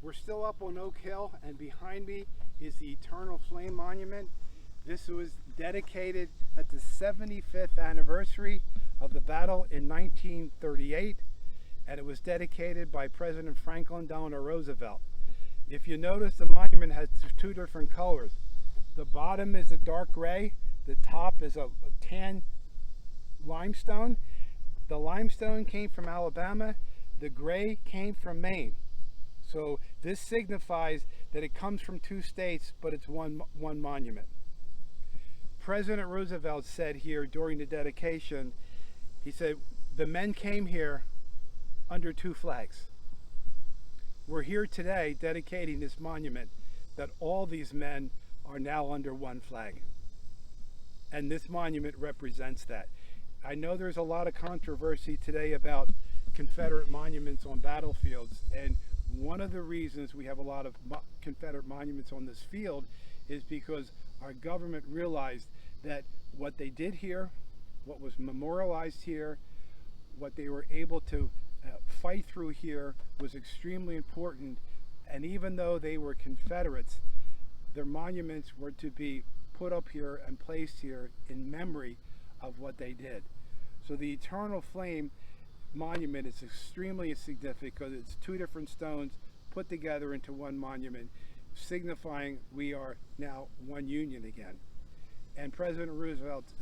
We're still up on Oak Hill, and behind me is the Eternal Flame Monument. This was dedicated at the 75th anniversary of the battle in 1938, and it was dedicated by President Franklin Delano Roosevelt. If you notice, the monument has two different colors. The bottom is a dark gray, the top is a tan limestone. The limestone came from Alabama, the gray came from Maine. So this signifies that it comes from two states, but it's one monument. President Roosevelt said here during the dedication, he said, the men came here under two flags. We're here today dedicating this monument that all these men are now under one flag. And this monument represents that. I know there's a lot of controversy today about Confederate monuments on battlefields, and one of the reasons we have a lot of Confederate monuments on this field is because our government realized that what they did here, what was memorialized here, what they were able to fight through here was extremely important. And even though they were Confederates, their monuments were to be put up here and placed here in memory of what they did. So the Eternal Flame Monument is extremely significant because it's two different stones put together into one monument, signifying we are now one union again. And President Roosevelt's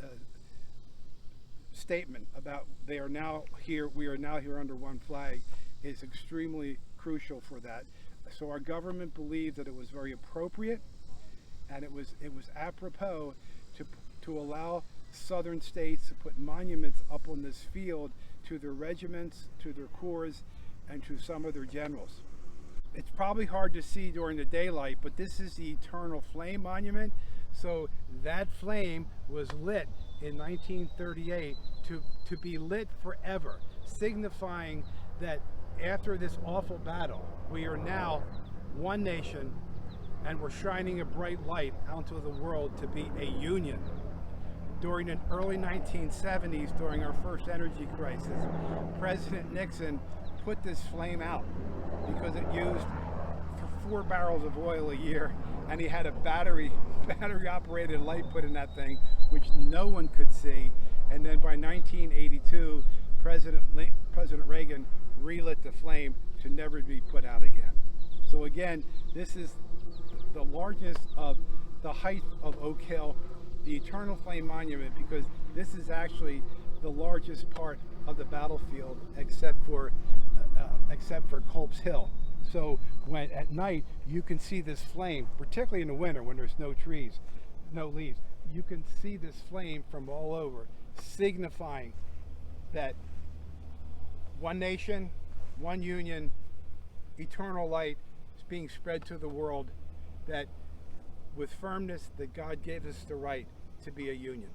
statement about we are now here under one flag is extremely crucial for that. So our government believed that it was very appropriate, and it was apropos to allow southern states to put monuments up on this field to their regiments, to their corps, and to some of their generals. It's probably hard to see during the daylight, but this is the Eternal Flame Monument. So that flame was lit in 1938 to be lit forever, signifying that after this awful battle, we are now one nation, and we're shining a bright light out into the world to be a union. During the early 1970s, during our first energy crisis, President Nixon put this flame out because it used 4 barrels of oil a year, and he had a battery operated light put in that thing, which no one could see. And then by 1982, President Reagan relit the flame to never be put out again. So again, this is the largest of the height of Oak Hill, the Eternal Flame Monument, because this is actually the largest part of the battlefield except for Culp's Hill. So when at night you can see this flame, particularly in the winter when there's no trees, no leaves, you can see this flame from all over, signifying that one nation, one union, eternal light is being spread to the world, that with firmness that God gave us the right to be a union.